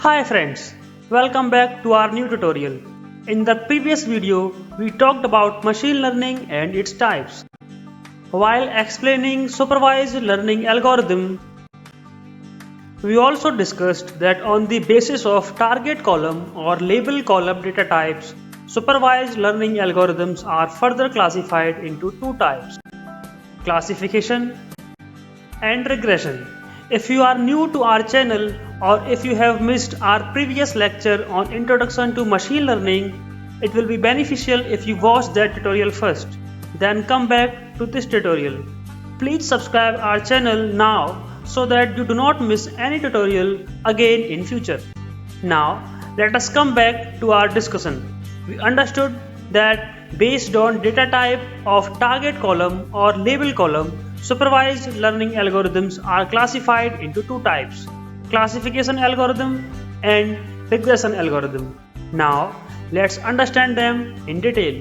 Hi friends, welcome back to our new tutorial. In the previous video, we talked about machine learning and its types. While explaining supervised learning algorithm, we also discussed that on the basis of target column or label column data types, supervised learning algorithms are further classified into two types: classification and regression. If you are new to our channel or if you have missed our previous lecture on Introduction to Machine Learning, it will be beneficial if you watch that tutorial first, then come back to this tutorial. Please subscribe our channel now so that you do not miss any tutorial again in future. Now let us come back to our discussion. We understood that based on data type of target column or label column, supervised learning algorithms are classified into two types: classification algorithm and regression algorithm. Now let's understand them in detail.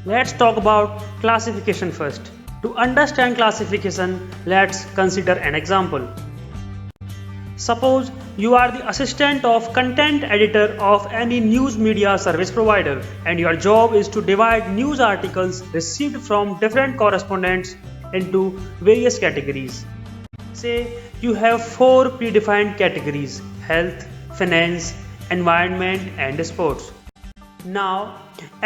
Let's talk about classification first. To understand classification, let's consider an example. Suppose you are the assistant of content editor of any news media service provider, and your job is to divide news articles received from different correspondents into various categories. Say you have four predefined categories: health, finance, environment and sports. Now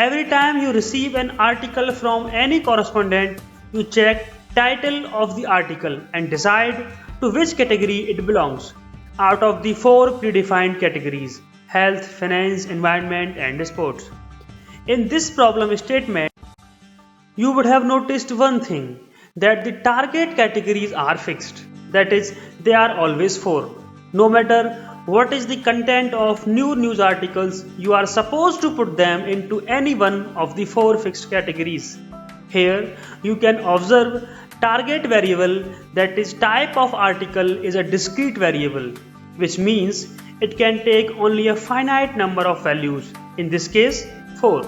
every time you receive an article from any correspondent, you check title of the article and decide to which category it belongs out of the four predefined categories: health, finance, environment and sports. In this problem statement, you would have noticed one thing, that the target categories are fixed. That is, they are always four. No matter what is the content of new news articles, you are supposed to put them into any one of the four fixed categories. Here you can observe target variable, that is type of article, is a discrete variable, which means it can take only a finite number of values, in this case 4.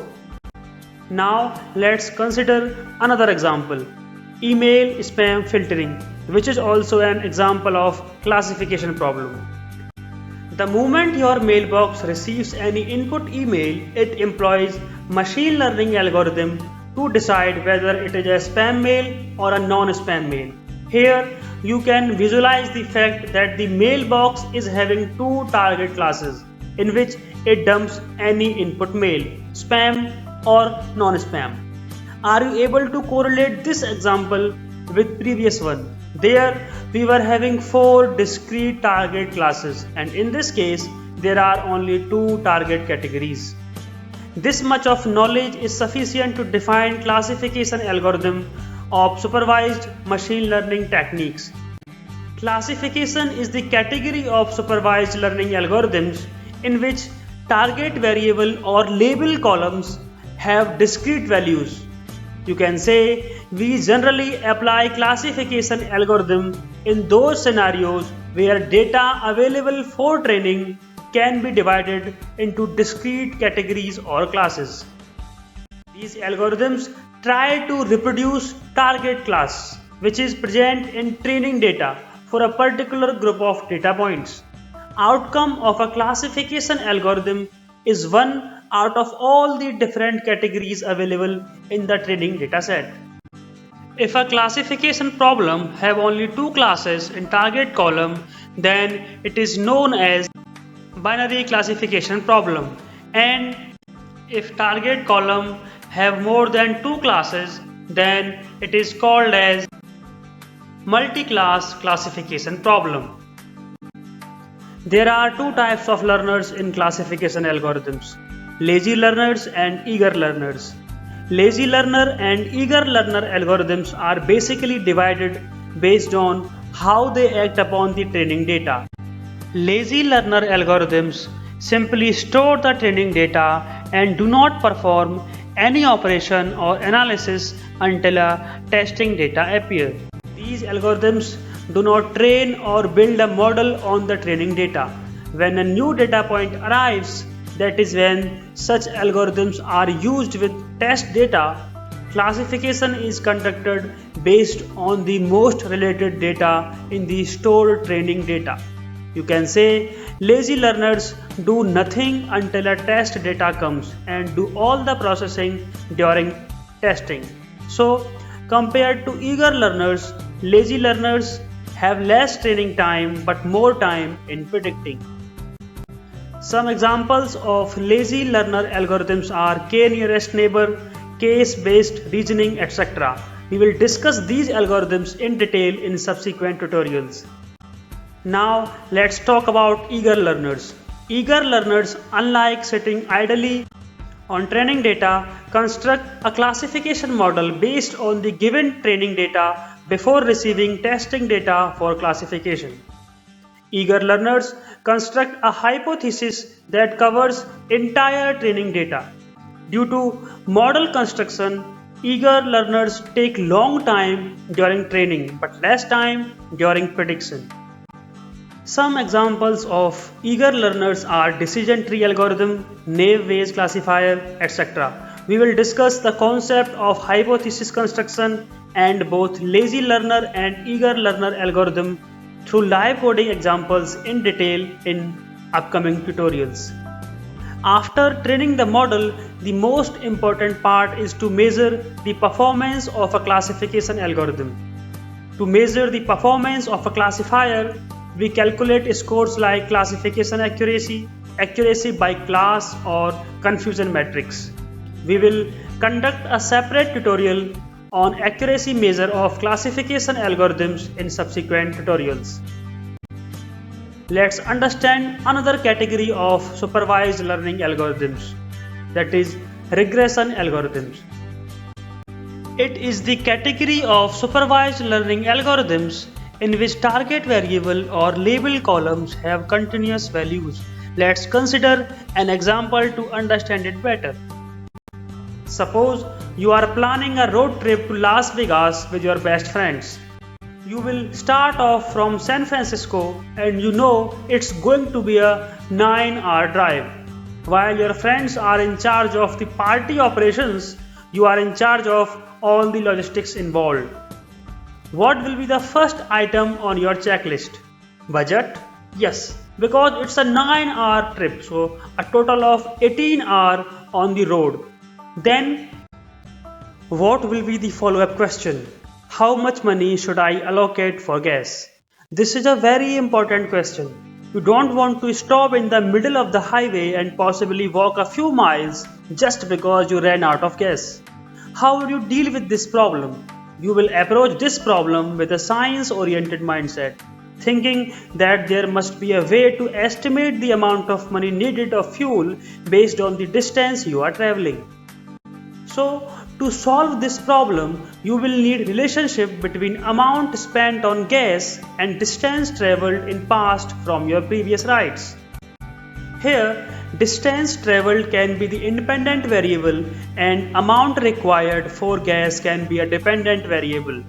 Now let's consider another example: email spam filtering, which is also an example of classification problem. The moment your mailbox receives any input email, it employs machine learning algorithm to decide whether it is a spam mail or a non-spam mail. Here you can visualize the fact that the mailbox is having two target classes in which it dumps any input mail, spam or non-spam. Are you able to correlate this example with previous one? There we were having four discrete target classes, and in this case there are only two target categories. This much of knowledge is sufficient to define classification algorithm of supervised machine learning techniques. Classification is the category of supervised learning algorithms in which target variable or label columns have discrete values. You can say we generally apply classification algorithm in those scenarios where data available for training can be divided into discrete categories or classes. These algorithms try to reproduce target class, which is present in training data for a particular group of data points. Outcome of a classification algorithm is one out of all the different categories available in the training dataset. If a classification problem have only two classes in target column, then it is known as binary classification problem, and if target column have more than two classes, then it is called as multi-class classification problem. There are two types of learners in classification algorithms: lazy learners and eager learners. Lazy learner and eager learner algorithms are basically divided based on how they act upon the training data. Lazy learner algorithms simply store the training data and do not perform any operation or analysis until a testing data appears. These algorithms do not train or build a model on the training data. When a new data point arrives, that is when such algorithms are used with test data. Classification is conducted based on the most related data in the stored training data. You can say lazy learners do nothing until a test data comes and do all the processing during testing. So, compared to eager learners, lazy learners have less training time but more time in predicting. Some examples of lazy learner algorithms are k-nearest neighbor, case-based reasoning, etc. We will discuss these algorithms in detail in subsequent tutorials. Now let's talk about eager learners. Eager learners, unlike sitting idly on training data, construct a classification model based on the given training data before receiving testing data for classification. Eager learners construct a hypothesis that covers entire training data. Due to model construction, eager learners take long time during training but less time during prediction. Some examples of eager learners are decision tree algorithm, naive Bayes classifier, etc. We will discuss the concept of hypothesis construction and both lazy learner and eager learner algorithm through live coding examples in detail in upcoming tutorials. After training the model, the most important part is to measure the performance of a classification algorithm. To measure the performance of a classifier, we calculate scores like classification accuracy, accuracy by class, or confusion matrix. We will conduct a separate tutorial on accuracy measure of classification algorithms in subsequent tutorials. Let's understand another category of supervised learning algorithms, that is regression algorithms. It is the category of supervised learning algorithms in which target variable or label columns have continuous values. Let's consider an example to understand it better. Suppose you are planning a road trip to Las Vegas with your best friends. You will start off from San Francisco and you know it's going to be a 9-hour drive. While your friends are in charge of the party operations, you are in charge of all the logistics involved. What will be the first item on your checklist? Budget? Yes, because it's a 9-hour trip, so a total of 18 hours on the road. Then, what will be the follow-up question? How much money should I allocate for gas? This is a very important question. You don't want to stop in the middle of the highway and possibly walk a few miles just because you ran out of gas. How will you deal with this problem? You will approach this problem with a science-oriented mindset, thinking that there must be a way to estimate the amount of money needed of fuel based on the distance you are traveling. So, to solve this problem, you will need relationship between amount spent on gas and distance traveled in past from your previous rides. Here, distance traveled can be the independent variable and amount required for gas can be a dependent variable.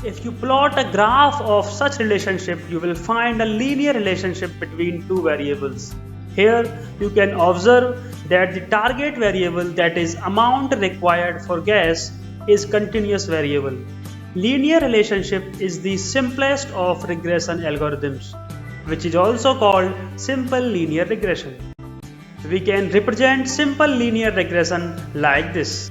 If you plot a graph of such relationship, you will find a linear relationship between two variables. Here, you can observe that the target variable, that is amount required for gas, is continuous variable. Linear relationship is the simplest of regression algorithms, which is also called simple linear regression. We can represent simple linear regression like this,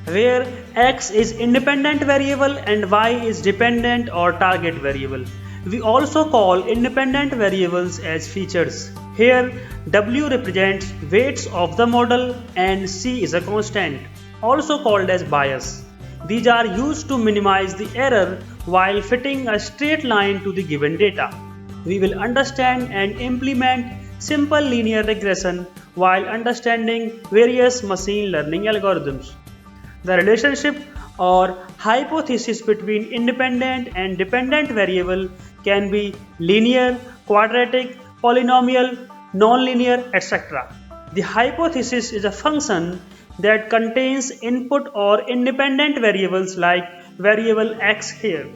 where x is independent variable and y is dependent or target variable. We also call independent variables as features. Here, w represents weights of the model and c is a constant, also called as bias. These are used to minimize the error while fitting a straight line to the given data. We will understand and implement simple linear regression while understanding various machine learning algorithms. The relationship or hypothesis between independent and dependent variable can be linear, quadratic, polynomial, nonlinear, etc. The hypothesis is a function that contains input or independent variables like variable x here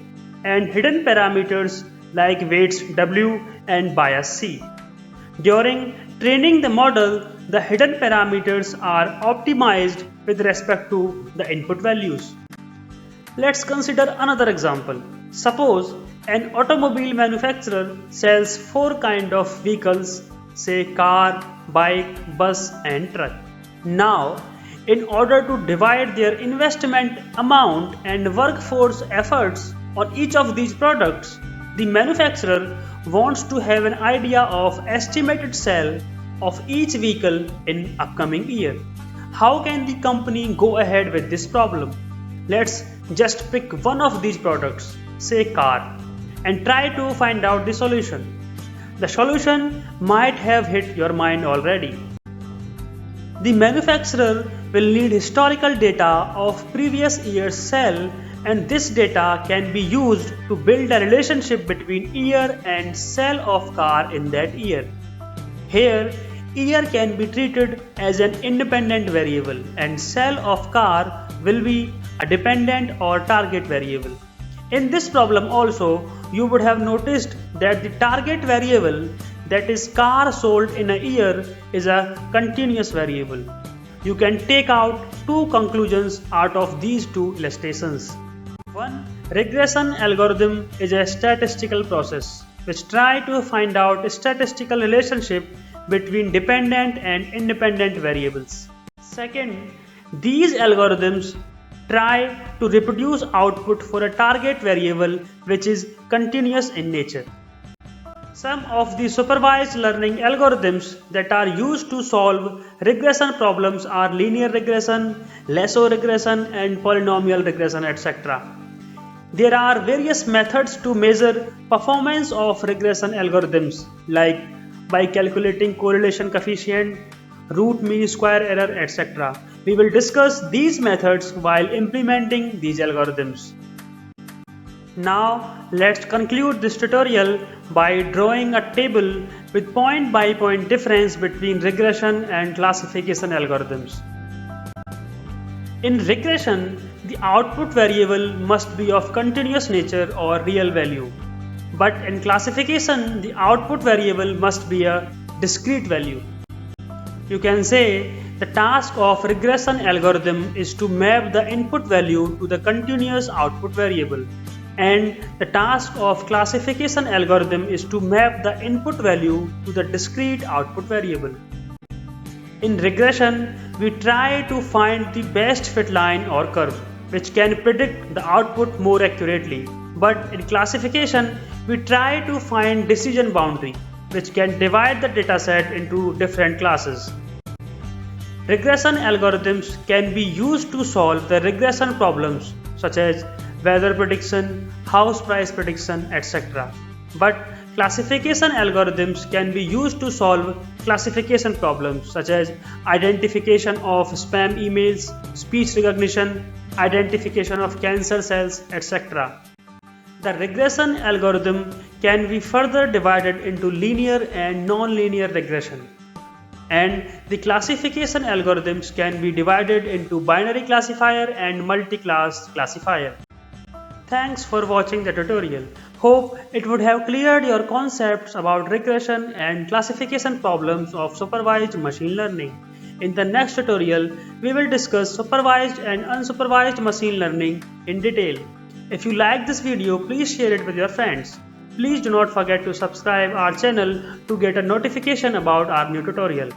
and hidden parameters like weights w and bias c. During training the model, the hidden parameters are optimized with respect to the input values. Let's consider another example. Suppose An automobile manufacturer sells four kinds of vehicles, say car, bike, bus and truck. Now, in order to divide their investment amount and workforce efforts on each of these products, the manufacturer wants to have an idea of estimated sale of each vehicle in upcoming year. How can the company go ahead with this problem? Let's just pick one of these products, say car, and try to find out the solution. The solution might have hit your mind already. The manufacturer will need historical data of previous year's sale, and this data can be used to build a relationship between year and sale of car in that year. Here, year can be treated as an independent variable and sale of car will be a dependent or target variable. In this problem also, you would have noticed that the target variable, that is car sold in a year, is a continuous variable. You can take out two conclusions out of these two illustrations. One, regression algorithm is a statistical process which tries to find out a statistical relationship between dependent and independent variables. Second, these algorithms try to reproduce output for a target variable which is continuous in nature. Some of the supervised learning algorithms that are used to solve regression problems are linear regression, lasso regression and polynomial regression, etc. There are various methods to measure performance of regression algorithms, like by calculating correlation coefficient, root mean square error, etc. We will discuss these methods while implementing these algorithms. Now let's conclude this tutorial by drawing a table with point by point difference between regression and classification algorithms. In regression, the output variable must be of continuous nature or real value. But in classification, the output variable must be a discrete value. You can say the task of regression algorithm is to map the input value to the continuous output variable, and the task of classification algorithm is to map the input value to the discrete output variable. In regression, we try to find the best fit line or curve, which can predict the output more accurately. But in classification, we try to find decision boundary, which can divide the dataset into different classes. Regression algorithms can be used to solve the regression problems such as weather prediction, house price prediction, etc. But classification algorithms can be used to solve classification problems such as identification of spam emails, speech recognition, identification of cancer cells, etc. The regression algorithm can be further divided into linear and non-linear regression. And the classification algorithms can be divided into binary classifier and multi-class classifier. Thanks for watching the tutorial. Hope it would have cleared your concepts about regression and classification problems of supervised machine learning. In the next tutorial, we will discuss supervised and unsupervised machine learning in detail. If you like this video, please share it with your friends. Please do not forget to subscribe our channel to get a notification about our new tutorial.